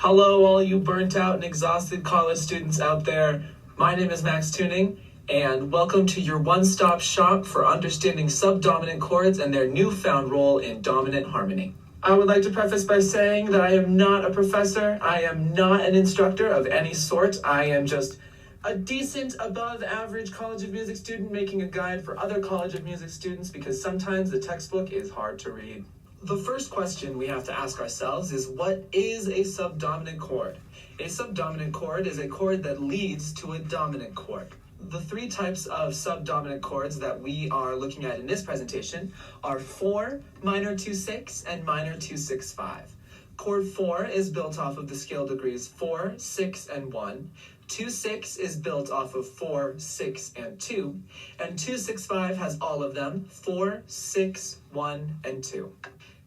Hello, all you burnt out and exhausted college students out there. My name is Max Tuning, and welcome to your one-stop shop for understanding subdominant chords and their newfound role in dominant harmony. I would like to preface by saying that I am not a professor. I am not an instructor of any sort. I am just a decent, above-average College of Music student making a guide for other College of Music students because sometimes the textbook is hard to read. The first question we have to ask ourselves is, what is a subdominant chord? A subdominant chord is a chord that leads to a dominant chord. The three types of subdominant chords that we are looking at in this presentation are 4, minor 2-6, and minor 2-6-5. Chord 4 is built off of the scale degrees 4, 6, and 1. 2-6 is built off of 4, 6, and 2. And 2-6-5 has all of them, 4, 6, 1, and 2.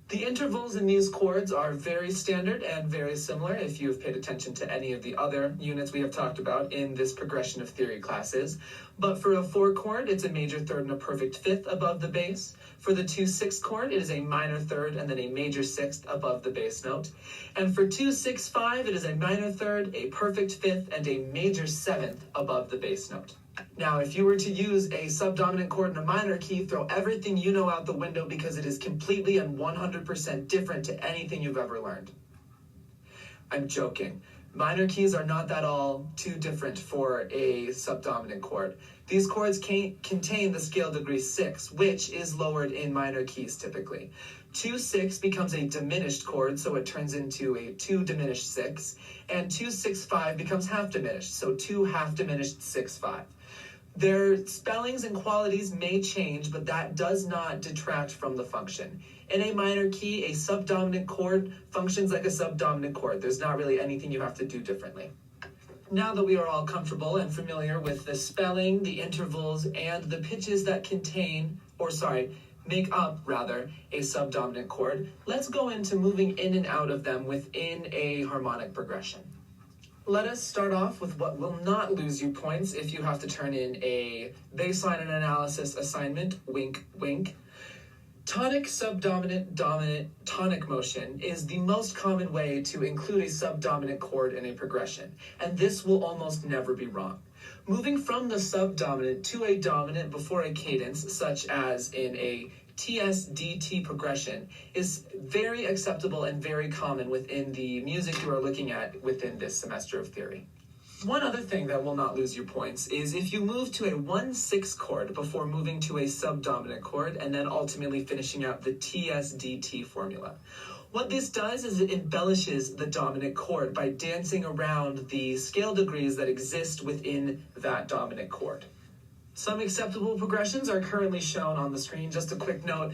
The intervals in these chords are very standard and very similar if you've paid attention to any of the other units we have talked about in this progression of theory classes. But for a 4 chord, it's a major third and a perfect fifth above the bass. For the 2-6 chord, it is a minor third and then a major sixth above the bass note. And for 2-6-5, it is a minor third, a perfect fifth, and a major seventh above the bass note. Now, if you were to use a subdominant chord in a minor key, throw everything you know out the window because it is completely and 100% different to anything you've ever learned. I'm joking. Minor keys are not that all too different for a subdominant chord. These chords contain the scale degree 6, which is lowered in minor keys typically. 2-6 becomes a diminished chord, so it turns into a 2 diminished 6, and 2-6-5 becomes half diminished, so 2 half diminished 6-5. Their spellings and qualities may change, but that does not detract from the function. In a minor key, a subdominant chord functions like a subdominant chord. There's not really anything you have to do differently. Now that we are all comfortable and familiar with the spelling, the intervals, and the pitches that make up a subdominant chord, let's go into moving in and out of them within a harmonic progression. Let us start off with what will not lose you points if you have to turn in a baseline and analysis assignment, wink, wink. Tonic, subdominant, dominant, tonic motion is the most common way to include a subdominant chord in a progression, and this will almost never be wrong. Moving from the subdominant to a dominant before a cadence, such as in a TS-DT progression, is very acceptable and very common within the music you are looking at within this semester of theory. One other thing that will not lose you points is if you move to a 1-6 chord before moving to a subdominant chord and then ultimately finishing out the TS-DT formula. What this does is it embellishes the dominant chord by dancing around the scale degrees that exist within that dominant chord. Some acceptable progressions are currently shown on the screen. Just a quick note,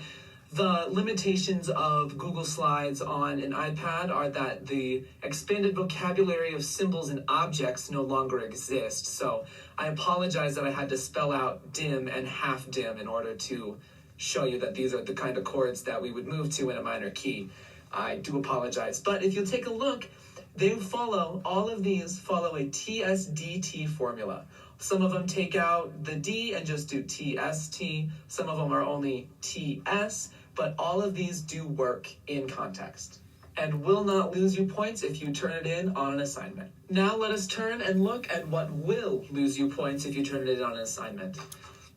the limitations of Google Slides on an iPad are that the expanded vocabulary of symbols and objects no longer exists. So I apologize that I had to spell out dim and half dim in order to show you that these are the kind of chords that we would move to in a minor key. I do apologize. But if you take a look, all of these follow a TS-DT formula. Some of them take out the D and just do TST. Some of them are only TS, but all of these do work in context and will not lose you points if you turn it in on an assignment. Now let us turn and look at what will lose you points if you turn it in on an assignment.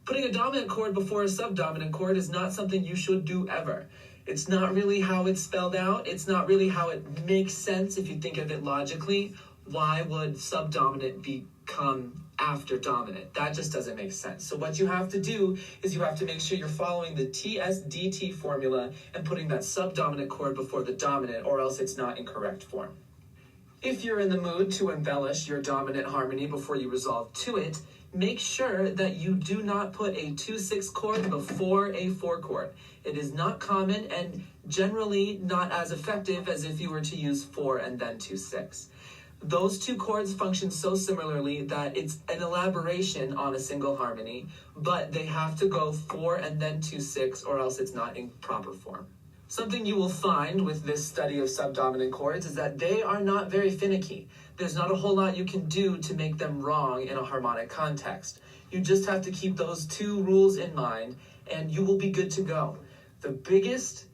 Putting a dominant chord before a subdominant chord is not something you should do ever. It's not really how it's spelled out. It's not really how it makes sense if you think of it logically. Why would subdominant become after dominant? That just doesn't make sense. So what you have to do is you have to make sure you're following the TS-DT formula and putting that subdominant chord before the dominant, or else it's not in correct form. If you're in the mood to embellish your dominant harmony before you resolve to it, make sure that you do not put a 2-6 chord before a 4 chord. It is not common and generally not as effective as if you were to use 4 and then 2-6. Those two chords function so similarly that it's an elaboration on a single harmony, but they have to go 4 and then 2-6 or else it's not in proper form. Something you will find with this study of subdominant chords is that they are not very finicky. There's not a whole lot you can do to make them wrong in a harmonic context. You just have to keep those two rules in mind and you will be good to go. The biggest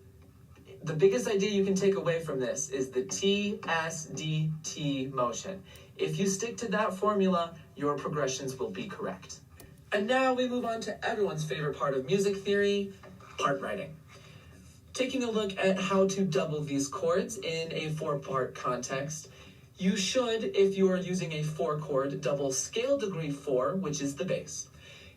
The biggest idea you can take away from this is the TSDT motion. If you stick to that formula, your progressions will be correct. And now we move on to everyone's favorite part of music theory, part writing. Taking a look at how to double these chords in a 4-part context, you should, if you are using a 4-chord, double scale degree 4, which is the bass.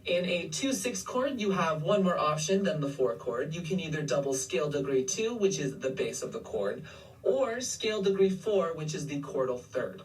In a 2/6 chord, you have one more option than the 4 chord. You can either double scale degree 2, which is the base of the chord, or scale degree 4, which is the chordal third.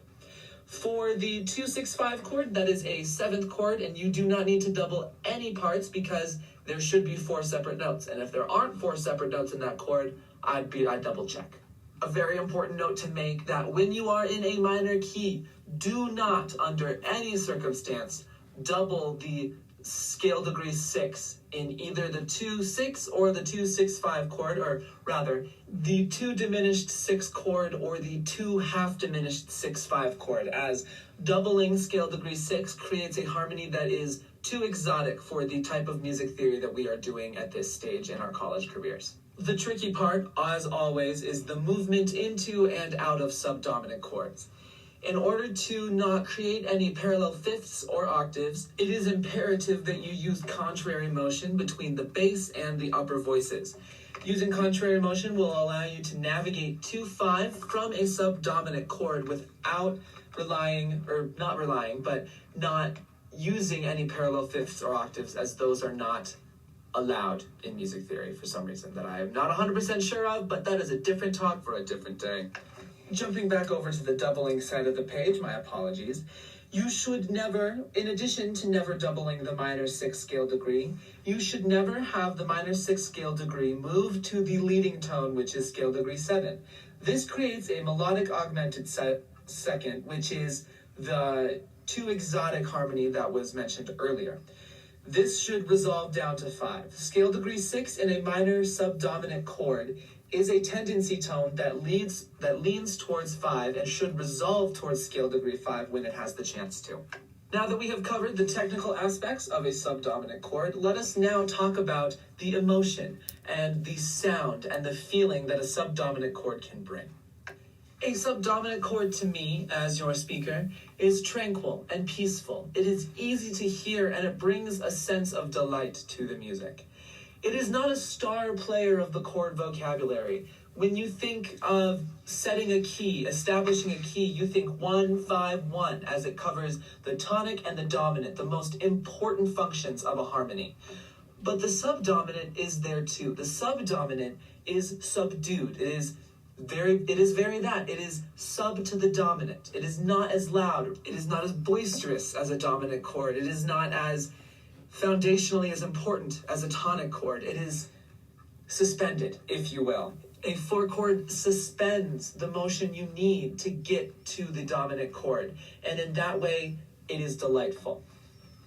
For the 2/6/5 chord, that is a 7th chord, and you do not need to double any parts because there should be 4 separate notes. And if there aren't 4 separate notes in that chord, I'd double check. A very important note to make that when you are in a minor key, do not, under any circumstance, double the scale degree 6 in either the 2/6 or the 2/6/5 chord, or rather, the 2 diminished 6 chord or the 2 half diminished 6/5 chord, as doubling scale degree 6 creates a harmony that is too exotic for the type of music theory that we are doing at this stage in our college careers. The tricky part, as always, is the movement into and out of subdominant chords. In order to not create any parallel fifths or octaves, it is imperative that you use contrary motion between the bass and the upper voices. Using contrary motion will allow you to navigate to 5 from a subdominant chord without not using any parallel fifths or octaves, as those are not allowed in music theory for some reason that I am not 100% sure of, but that is a different talk for a different day. Jumping back over to the doubling side of the page, my apologies, you should never, in addition to never doubling the minor 6 scale degree, you should never have the minor 6 scale degree move to the leading tone, which is scale degree 7. This creates a melodic augmented second, which is the too exotic harmony that was mentioned earlier. This should resolve down to 5. Scale degree 6 in a minor subdominant chord is a tendency tone that leans towards 5 and should resolve towards scale degree 5 when it has the chance to. Now that we have covered the technical aspects of a subdominant chord, let us now talk about the emotion and the sound and the feeling that a subdominant chord can bring. A subdominant chord to me, as your speaker, is tranquil and peaceful. It is easy to hear and it brings a sense of delight to the music. It is not a star player of the chord vocabulary. When you think of setting a key, establishing a key, you think 1-5-1 as it covers the tonic and the dominant, the most important functions of a harmony. But the subdominant is there too. The subdominant is subdued. It is sub to the dominant. It is not as loud. It is not as boisterous as a dominant chord. It is not as foundationally as important as a tonic chord. It is suspended, if you will. A 4 chord suspends the motion you need to get to the dominant chord, and in that way, it is delightful.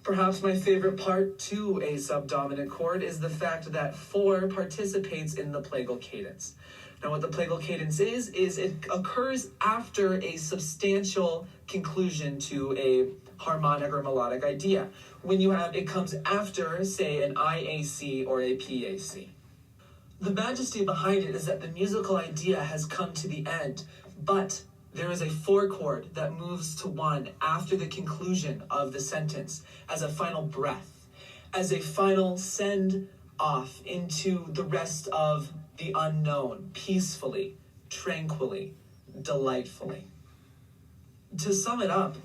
Perhaps my favorite part to a subdominant chord is the fact that 4 participates in the plagal cadence. Now, what the plagal cadence is it occurs after a substantial conclusion to a harmonic or melodic idea. It comes after, say, an IAC or a PAC. The majesty behind it is that the musical idea has come to the end, but there is a 4 chord that moves to 1 after the conclusion of the sentence as a final breath, as a final send off into the rest of the unknown, peacefully, tranquilly, delightfully. To sum it up,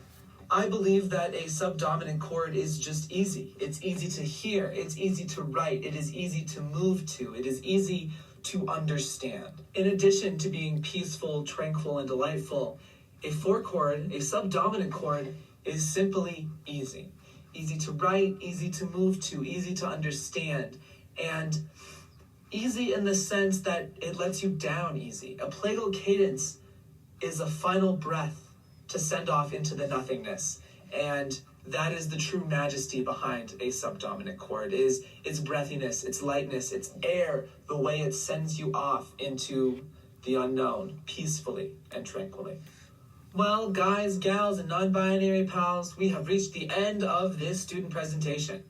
I believe that a subdominant chord is just easy. It's easy to hear. It's easy to write. It is easy to move to. It is easy to understand. In addition to being peaceful, tranquil, and delightful, a 4 chord, a subdominant chord, is simply easy. Easy to write, easy to move to, easy to understand, and easy in the sense that it lets you down easy. A plagal cadence is a final breath to send off into the nothingness. And that is the true majesty behind a subdominant chord, is its breathiness, its lightness, its air, the way it sends you off into the unknown, peacefully and tranquilly. Well, guys, gals, and non-binary pals, we have reached the end of this student presentation.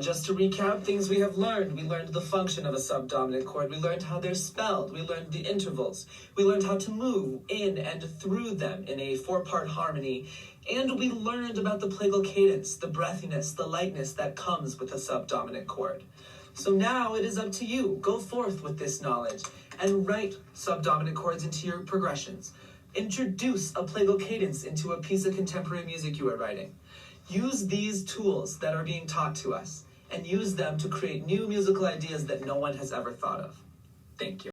Just to recap things we have learned. We learned the function of a subdominant chord. We learned how they're spelled. We learned the intervals. We learned how to move in and through them in a 4-part harmony. And we learned about the plagal cadence, the breathiness, the lightness that comes with a subdominant chord. So now it is up to you. Go forth with this knowledge and write subdominant chords into your progressions. Introduce a plagal cadence into a piece of contemporary music you are writing. Use these tools that are being taught to us and use them to create new musical ideas that no one has ever thought of. Thank you.